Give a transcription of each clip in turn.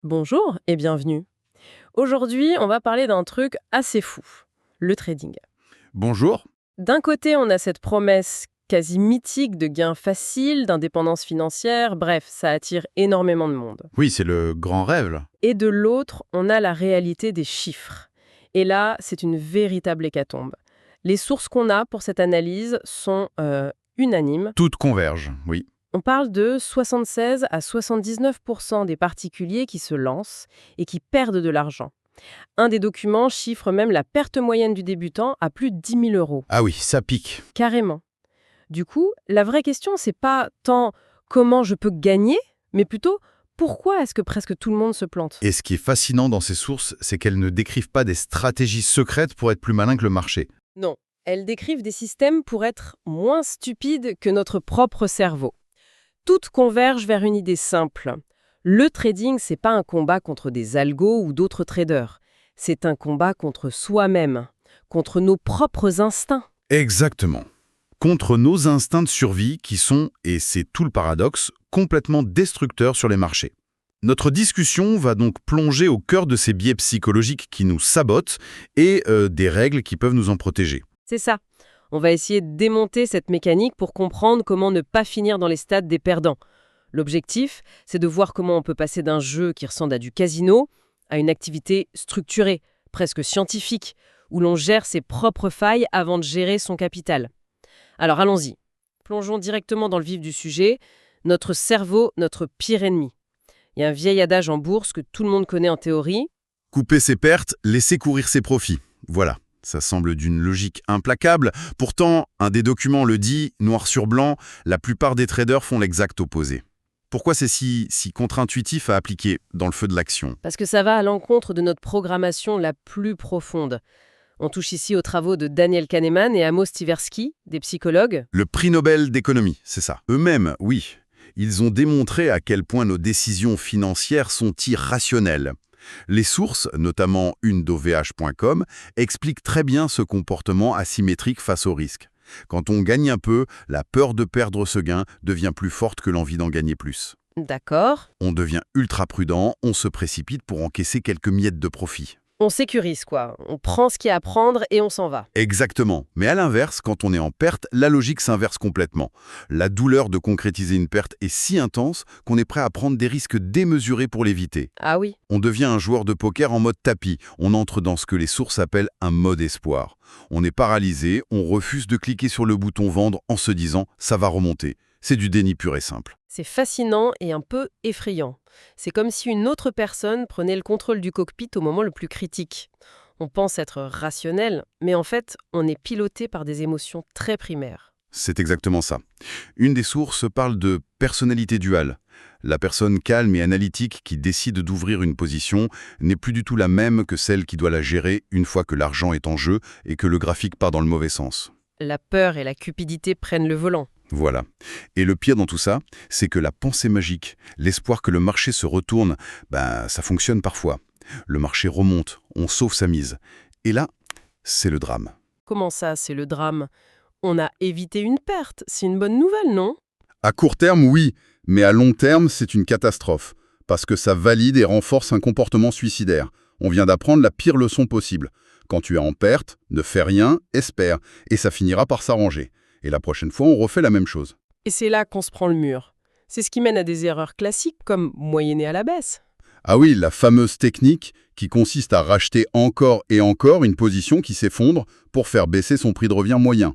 Bonjour et bienvenue. Aujourd'hui, on va parler d'un truc assez fou, le trading. Bonjour. D'un côté, on a cette promesse quasi mythique de gains faciles, d'indépendance financière, bref, ça attire énormément de monde. Oui, c'est le grand rêve, là. Et de l'autre, on a la réalité des chiffres. Et là, c'est une véritable hécatombe. Les sources qu'on a pour cette analyse sont unanimes. Toutes convergent, oui. On parle de 76 à 79% des particuliers qui se lancent et qui perdent de l'argent. Un des documents chiffre même la perte moyenne du débutant à plus de 10 000 euros. Ah oui, ça pique. Carrément. Du coup, la vraie question, c'est pas tant comment je peux gagner, mais plutôt pourquoi est-ce que presque tout le monde se plante. Et ce qui est fascinant dans ces sources, c'est qu'elles ne décrivent pas des stratégies secrètes pour être plus malin que le marché. Non, elles décrivent des systèmes pour être moins stupides que notre propre cerveau. Toutes convergent vers une idée simple. Le trading, c'est pas un combat contre des algos ou d'autres traders. C'est un combat contre soi-même, contre nos propres instincts. Exactement. Contre nos instincts de survie qui sont, et c'est tout le paradoxe, complètement destructeurs sur les marchés. Notre discussion va donc plonger au cœur de ces biais psychologiques qui nous sabotent et des règles qui peuvent nous en protéger. C'est ça. On va essayer de démonter cette mécanique pour comprendre comment ne pas finir dans les stades des perdants. L'objectif, c'est de voir comment on peut passer d'un jeu qui ressemble à du casino à une activité structurée, presque scientifique, où l'on gère ses propres failles avant de gérer son capital. Alors allons-y. Plongeons directement dans le vif du sujet. Notre cerveau, notre pire ennemi. Il y a un vieil adage en bourse que tout le monde connaît en théorie. Couper ses pertes, laisser courir ses profits. Voilà. Ça semble d'une logique implacable. Pourtant, un des documents le dit, noir sur blanc, la plupart des traders font l'exact opposé. Pourquoi c'est si contre-intuitif à appliquer dans le feu de l'action? Parce que ça va à l'encontre de notre programmation la plus profonde. On touche ici aux travaux de Daniel Kahneman et Amos Tversky, des psychologues. Le prix Nobel d'économie, c'est ça. Eux-mêmes, oui. Ils ont démontré à quel point nos décisions financières sont irrationnelles. Les sources, notamment une d'OVH.com, expliquent très bien ce comportement asymétrique face au risque. Quand on gagne un peu, la peur de perdre ce gain devient plus forte que l'envie d'en gagner plus. D'accord. On devient ultra prudent, on se précipite pour encaisser quelques miettes de profit. On sécurise, quoi. On prend ce qu'il y a à prendre et on s'en va. Exactement. Mais à l'inverse, quand on est en perte, la logique s'inverse complètement. La douleur de concrétiser une perte est si intense qu'on est prêt à prendre des risques démesurés pour l'éviter. Ah oui. On devient un joueur de poker en mode tapis. On entre dans ce que les sources appellent un mode espoir. On est paralysé, on refuse de cliquer sur le bouton vendre en se disant « ça va remonter ». C'est du déni pur et simple. C'est fascinant et un peu effrayant. C'est comme si une autre personne prenait le contrôle du cockpit au moment le plus critique. On pense être rationnel, mais en fait, on est piloté par des émotions très primaires. C'est exactement ça. Une des sources parle de personnalité duale. La personne calme et analytique qui décide d'ouvrir une position n'est plus du tout la même que celle qui doit la gérer une fois que l'argent est en jeu et que le graphique part dans le mauvais sens. La peur et la cupidité prennent le volant. Voilà. Et le pire dans tout ça, c'est que la pensée magique, l'espoir que le marché se retourne, ça fonctionne parfois. Le marché remonte, on sauve sa mise. Et là, c'est le drame. Comment ça, c'est le drame? On a évité une perte, c'est une bonne nouvelle, non? À court terme, oui, mais à long terme, c'est une catastrophe, parce que ça valide et renforce un comportement suicidaire. On vient d'apprendre la pire leçon possible. Quand tu es en perte, ne fais rien, espère, et ça finira par s'arranger. Et la prochaine fois, on refait la même chose. Et c'est là qu'on se prend le mur. C'est ce qui mène à des erreurs classiques comme moyenner à la baisse. Ah oui, la fameuse technique qui consiste à racheter encore et encore une position qui s'effondre pour faire baisser son prix de revient moyen.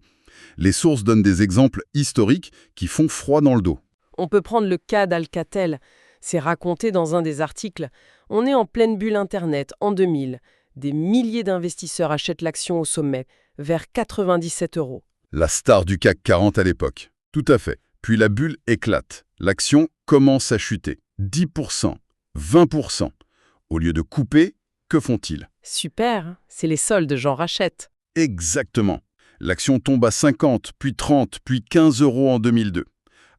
Les sources donnent des exemples historiques qui font froid dans le dos. On peut prendre le cas d'Alcatel. C'est raconté dans un des articles. On est en pleine bulle Internet, en 2000. Des milliers d'investisseurs achètent l'action au sommet, vers 97 euros. La star du CAC 40 à l'époque. Tout à fait. Puis la bulle éclate. L'action commence à chuter. 10%, 20%. Au lieu de couper, que font-ils? Super, c'est les soldes, j'en rachète. Exactement. L'action tombe à 50, puis 30, puis 15 euros en 2002.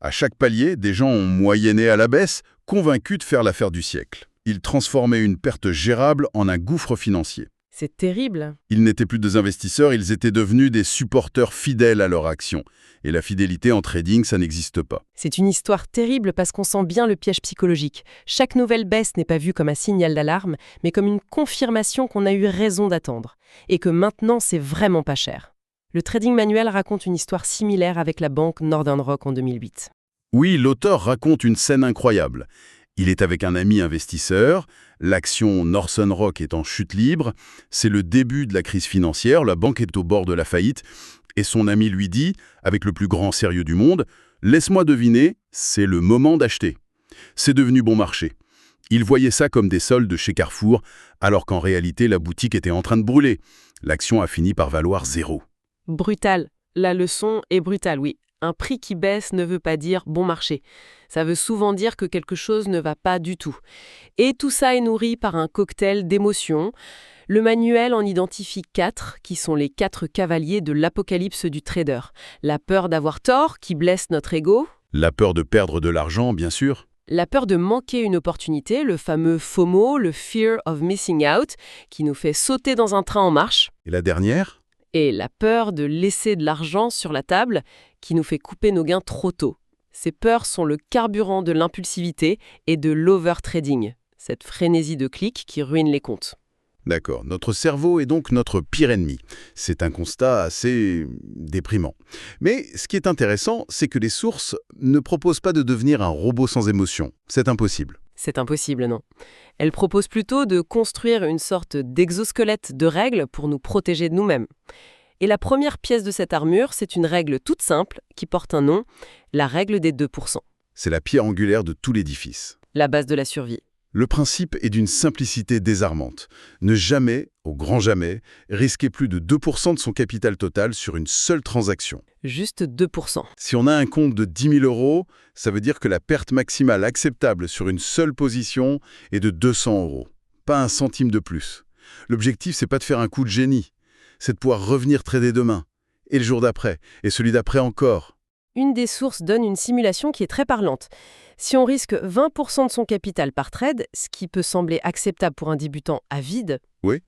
À chaque palier, des gens ont moyenné à la baisse, convaincus de faire l'affaire du siècle. Ils transformaient une perte gérable en un gouffre financier. C'est terrible. Ils n'étaient plus des investisseurs, ils étaient devenus des supporters fidèles à leur action. Et la fidélité en trading, ça n'existe pas. C'est une histoire terrible parce qu'on sent bien le piège psychologique. Chaque nouvelle baisse n'est pas vue comme un signal d'alarme, mais comme une confirmation qu'on a eu raison d'attendre. Et que maintenant, c'est vraiment pas cher. Le trading manuel raconte une histoire similaire avec la banque Northern Rock en 2008. Oui, l'auteur raconte une scène incroyable. Il est avec un ami investisseur, l'action Northern Rock est en chute libre, c'est le début de la crise financière, la banque est au bord de la faillite, et son ami lui dit, avec le plus grand sérieux du monde, « Laisse-moi deviner, c'est le moment d'acheter. » C'est devenu bon marché. Il voyait ça comme des soldes chez Carrefour, alors qu'en réalité la boutique était en train de brûler. L'action a fini par valoir 0. Brutal. La leçon est brutale, oui. Un prix qui baisse ne veut pas dire bon marché. Ça veut souvent dire que quelque chose ne va pas du tout. Et tout ça est nourri par un cocktail d'émotions. Le manuel en identifie 4, qui sont les 4 cavaliers de l'apocalypse du trader. La peur d'avoir tort, qui blesse notre ego. La peur de perdre de l'argent, bien sûr. La peur de manquer une opportunité, le fameux FOMO, le Fear of Missing Out, qui nous fait sauter dans un train en marche. Et la dernière ? Et la peur de laisser de l'argent sur la table, qui nous fait couper nos gains trop tôt. Ces peurs sont le carburant de l'impulsivité et de l'overtrading, cette frénésie de clics qui ruine les comptes. D'accord. Notre cerveau est donc notre pire ennemi. C'est un constat assez déprimant. Mais ce qui est intéressant, c'est que les sources ne proposent pas de devenir un robot sans émotion. C'est impossible. C'est impossible, non. Elles proposent plutôt de construire une sorte d'exosquelette de règles pour nous protéger de nous-mêmes. Et la première pièce de cette armure, c'est une règle toute simple qui porte un nom, la règle des 2%. C'est la pierre angulaire de tout l'édifice. La base de la survie. Le principe est d'une simplicité désarmante. Ne jamais, au grand jamais, risquer plus de 2% de son capital total sur une seule transaction. Juste 2%. Si on a un compte de 10 000 €, ça veut dire que la perte maximale acceptable sur une seule position est de 200 €. Pas un centime de plus. L'objectif, c'est pas de faire un coup de génie. C'est de pouvoir revenir trader demain, et le jour d'après, et celui d'après encore. Une des sources donne une simulation qui est très parlante. Si on risque 20% de son capital par trade, ce qui peut sembler acceptable pour un débutant à vide, Oui.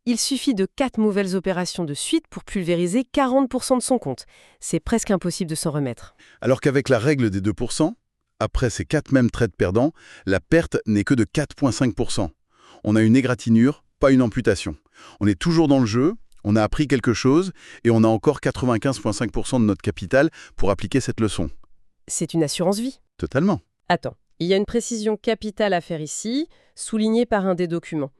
il suffit de 4 nouvelles opérations de suite pour pulvériser 40% de son compte. C'est presque impossible de s'en remettre. Alors qu'avec la règle des 2%, après ces 4 mêmes trades perdants, la perte n'est que de 4,5%. On a une égratignure, pas une amputation. On est toujours dans le jeu, on a appris quelque chose, et on a encore 95,5% de notre capital pour appliquer cette leçon. C'est une assurance vie. Totalement. Attends, il y a une précision capitale à faire ici, soulignée par un des documents.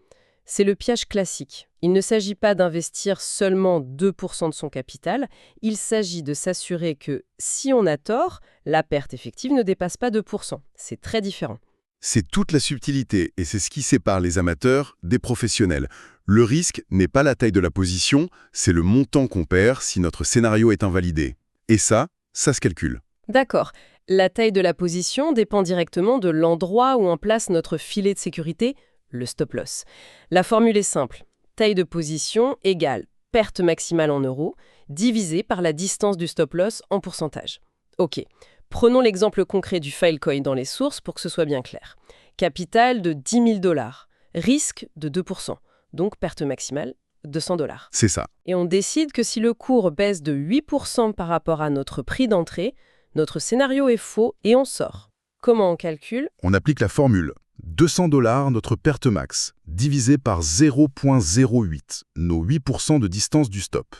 C'est le piège classique. Il ne s'agit pas d'investir seulement 2% de son capital, il s'agit de s'assurer que, si on a tort, la perte effective ne dépasse pas 2%. C'est très différent. C'est toute la subtilité, et c'est ce qui sépare les amateurs des professionnels. Le risque n'est pas la taille de la position, c'est le montant qu'on perd si notre scénario est invalidé. Et ça se calcule. D'accord. La taille de la position dépend directement de l'endroit où on place notre filet de sécurité, le stop-loss. La formule est simple. Taille de position égale perte maximale en euros, divisé par la distance du stop-loss en pourcentage. Ok. Prenons l'exemple concret du Filecoin dans les sources pour que ce soit bien clair. Capital de 10 000 $. Risque de 2%. Donc perte maximale, 200 $. C'est ça. Et on décide que si le cours baisse de 8% par rapport à notre prix d'entrée, notre scénario est faux et on sort. Comment on calcule ? On applique la formule 200 $, notre perte max, divisé par 0,08, nos 8% de distance du stop.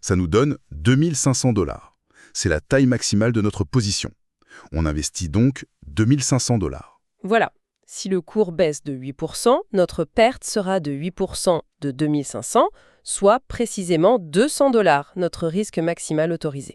Ça nous donne 2500 $. C'est la taille maximale de notre position. On investit donc 2500 $. Voilà. Si le cours baisse de 8%, notre perte sera de 8% de 2500, soit précisément 200 $, notre risque maximal autorisé.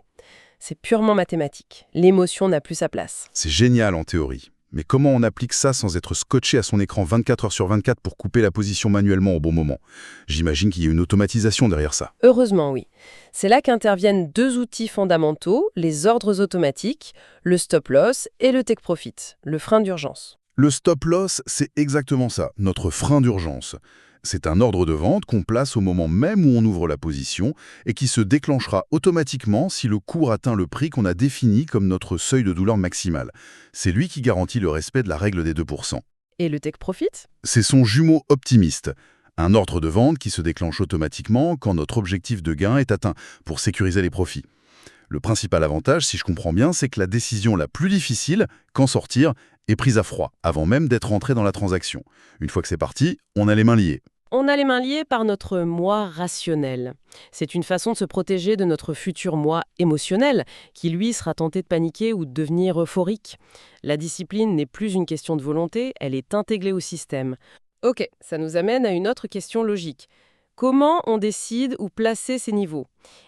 C'est purement mathématique. L'émotion n'a plus sa place. C'est génial en théorie. Mais comment on applique ça sans être scotché à son écran 24 heures sur 24 pour couper la position manuellement au bon moment ? J'imagine qu'il y a une automatisation derrière ça. Heureusement, oui. C'est là qu'interviennent 2 outils fondamentaux, les ordres automatiques, le stop-loss et le take-profit, le frein d'urgence. Le stop-loss, c'est exactement ça, notre frein d'urgence. C'est un ordre de vente qu'on place au moment même où on ouvre la position et qui se déclenchera automatiquement si le cours atteint le prix qu'on a défini comme notre seuil de douleur maximal. C'est lui qui garantit le respect de la règle des 2%. Et le take-profit ? C'est son jumeau optimiste, Un ordre de vente qui se déclenche automatiquement quand notre objectif de gain est atteint, pour sécuriser les profits. Le principal avantage, si je comprends bien, c'est que la décision la plus difficile, qu'en sortir, est prise à froid, avant même d'être entré dans la transaction. Une fois que c'est parti, on a les mains liées. On a les mains liées par notre moi rationnel. C'est une façon de se protéger de notre futur moi émotionnel, qui lui sera tenté de paniquer ou de devenir euphorique. La discipline n'est plus une question de volonté, elle est intégrée au système. Ok, ça nous amène à une autre question logique. Comment on décide où placer ces niveaux?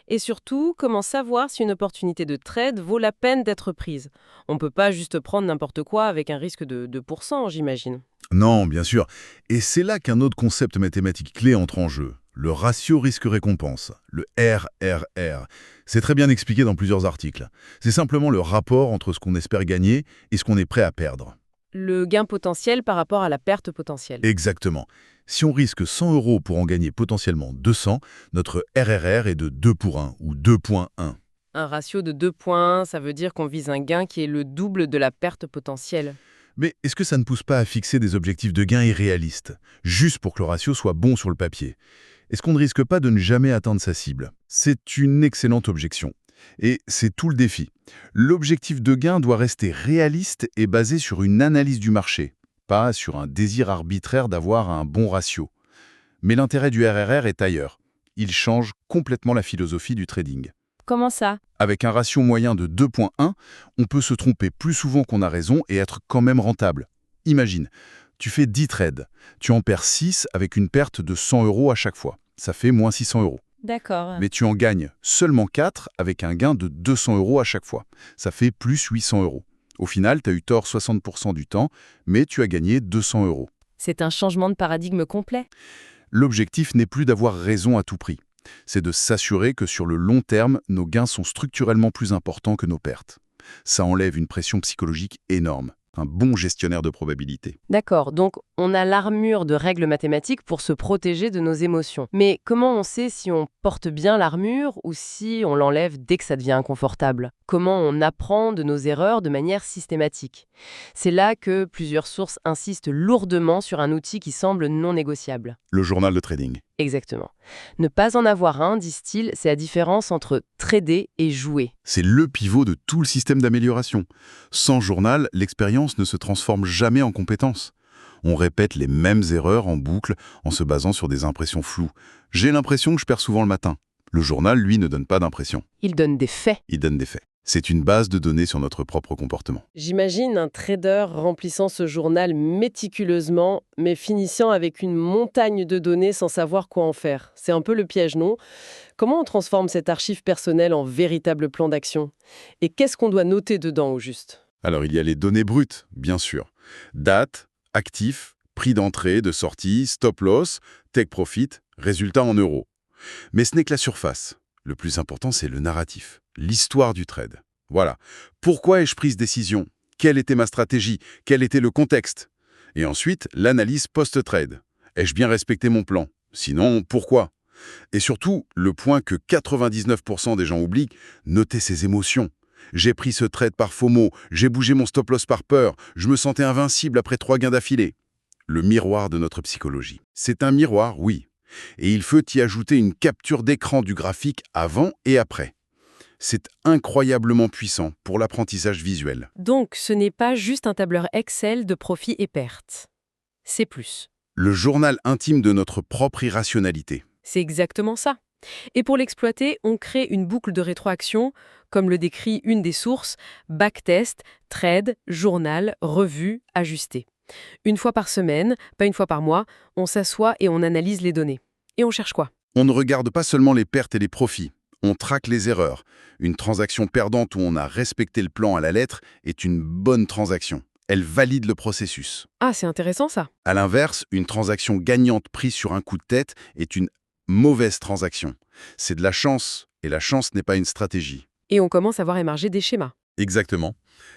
Et surtout, comment savoir si une opportunité de trade vaut la peine d'être prise? On ne peut pas juste prendre n'importe quoi avec un risque de 2%, j'imagine. Non, bien sûr. Et c'est là qu'un autre concept mathématique clé entre en jeu. Le ratio risque-récompense, le RRR. C'est très bien expliqué dans plusieurs articles. C'est simplement le rapport entre ce qu'on espère gagner et ce qu'on est prêt à perdre. Le gain potentiel par rapport à la perte potentielle. Exactement. Si on risque 100 € pour en gagner potentiellement 200, notre RRR est de 2 pour 1 ou 2,1. Un ratio de 2,1, ça veut dire qu'on vise un gain qui est le double de la perte potentielle. Mais est-ce que ça ne pousse pas à fixer des objectifs de gain irréalistes, juste pour que le ratio soit bon sur le papier? Est-ce qu'on ne risque pas de ne jamais atteindre sa cible? C'est une excellente objection. Et c'est tout le défi. L'objectif de gain doit rester réaliste et basé sur une analyse du marché, pas sur un désir arbitraire d'avoir un bon ratio. Mais l'intérêt du RRR est ailleurs. Il change complètement la philosophie du trading. Comment ça? Avec un ratio moyen de 2,1, on peut se tromper plus souvent qu'on a raison et être quand même rentable. Imagine, tu fais 10 trades, tu en perds 6 avec une perte de 100 € à chaque fois. Ça fait moins 600 €. D'accord. Mais tu en gagnes seulement 4 avec un gain de 200 € à chaque fois. Ça fait plus 800 €. Au final, tu as eu tort 60% du temps, mais tu as gagné 200 €. C'est un changement de paradigme complet. L'objectif n'est plus d'avoir raison à tout prix. C'est de s'assurer que sur le long terme, nos gains sont structurellement plus importants que nos pertes. Ça enlève une pression psychologique énorme. Un bon gestionnaire de probabilité. D'accord, donc on a l'armure de règles mathématiques pour se protéger de nos émotions. Mais comment on sait si on porte bien l'armure ou si on l'enlève dès que ça devient inconfortable? Comment on apprend de nos erreurs de manière systématique? C'est là que plusieurs sources insistent lourdement sur un outil qui semble non négociable. Le journal de trading. Exactement. Ne pas en avoir un, disent-ils, c'est la différence entre trader et jouer. C'est le pivot de tout le système d'amélioration. Sans journal, l'expérience ne se transforme jamais en compétence. On répète les mêmes erreurs en boucle en se basant sur des impressions floues. J'ai l'impression que je perds souvent le matin. Le journal, lui, ne donne pas d'impression. Il donne des faits. Il donne des faits. C'est une base de données sur notre propre comportement. J'imagine un trader remplissant ce journal méticuleusement, mais finissant avec une montagne de données sans savoir quoi en faire. C'est un peu le piège, non? Comment on transforme cette archive personnelle en véritable plan d'action? Et qu'est-ce qu'on doit noter dedans, au juste? Alors, il y a les données brutes, bien sûr. Date, actif, prix d'entrée, de sortie, stop loss, take profit, résultat en euros. Mais ce n'est que la surface. Le plus important, c'est le narratif, l'histoire du trade. Voilà. Pourquoi ai-je pris cette décision? Quelle était ma stratégie? Quel était le contexte? Et ensuite, l'analyse post-trade. Ai-je bien respecté mon plan? Sinon, pourquoi? Et surtout, le point que 99% des gens oublient, noter ses émotions. J'ai pris ce trade par FOMO, j'ai bougé mon stop-loss par peur, je me sentais invincible après 3 gains d'affilée. Le miroir de notre psychologie. C'est un miroir, oui. Et il faut y ajouter une capture d'écran du graphique avant et après. C'est incroyablement puissant pour l'apprentissage visuel. Donc, ce n'est pas juste un tableur Excel de profits et pertes. C'est plus. Le journal intime de notre propre irrationalité. C'est exactement ça. Et pour l'exploiter, on crée une boucle de rétroaction, comme le décrit une des sources, backtest, trade, journal, revue, ajusté. Une fois par semaine, pas une fois par mois, on s'assoit et on analyse les données. Et on cherche quoi? On ne regarde pas seulement les pertes et les profits, on traque les erreurs. Une transaction perdante où on a respecté le plan à la lettre est une bonne transaction. Elle valide le processus. Ah, c'est intéressant ça. À l'inverse, une transaction gagnante prise sur un coup de tête est une mauvaise transaction. C'est de la chance, et la chance n'est pas une stratégie. Et on commence à voir émerger des schémas. Exactement.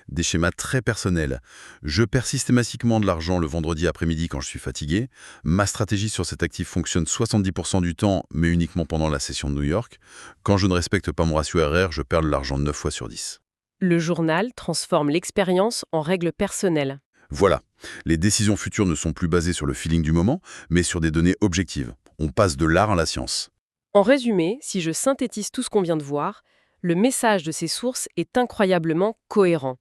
Des schémas très personnels. Je perds systématiquement de l'argent le vendredi après-midi quand je suis fatigué. Ma stratégie sur cet actif fonctionne 70% du temps, mais uniquement pendant la session de New York. Quand je ne respecte pas mon ratio RR, je perds de l'argent 9 fois sur 10. Le journal transforme l'expérience en règles personnelles. Voilà. Les décisions futures ne sont plus basées sur le feeling du moment, mais sur des données objectives. On passe de l'art à la science. En résumé, si je synthétise tout ce qu'on vient de voir, le message de ces sources est incroyablement cohérent.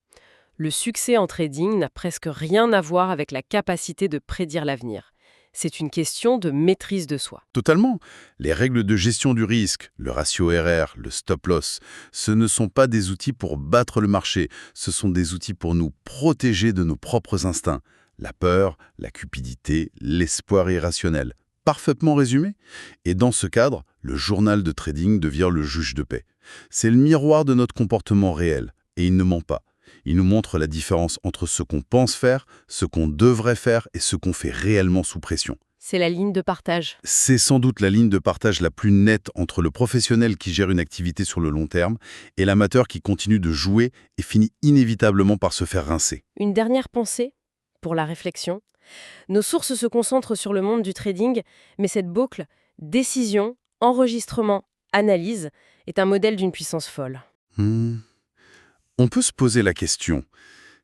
Le succès en trading n'a presque rien à voir avec la capacité de prédire l'avenir. C'est une question de maîtrise de soi. Totalement. Les règles de gestion du risque, le ratio RR, le stop loss, ce ne sont pas des outils pour battre le marché, ce sont des outils pour nous protéger de nos propres instincts. La peur, la cupidité, l'espoir irrationnel. Parfaitement résumé. Et dans ce cadre, le journal de trading devient le juge de paix. C'est le miroir de notre comportement réel, et il ne ment pas. Il nous montre la différence entre ce qu'on pense faire, ce qu'on devrait faire et ce qu'on fait réellement sous pression. C'est la ligne de partage. C'est sans doute la ligne de partage la plus nette entre le professionnel qui gère une activité sur le long terme et l'amateur qui continue de jouer et finit inévitablement par se faire rincer. Une dernière pensée pour la réflexion. Nos sources se concentrent sur le monde du trading, mais cette boucle, décision, enregistrement, analyse, est un modèle d'une puissance folle. Hmm. On peut se poser la question,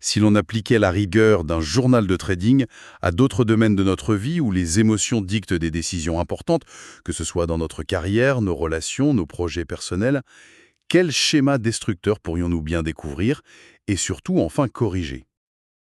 si l'on appliquait la rigueur d'un journal de trading à d'autres domaines de notre vie où les émotions dictent des décisions importantes, que ce soit dans notre carrière, nos relations, nos projets personnels, quel schéma destructeur pourrions-nous bien découvrir et surtout enfin corriger ?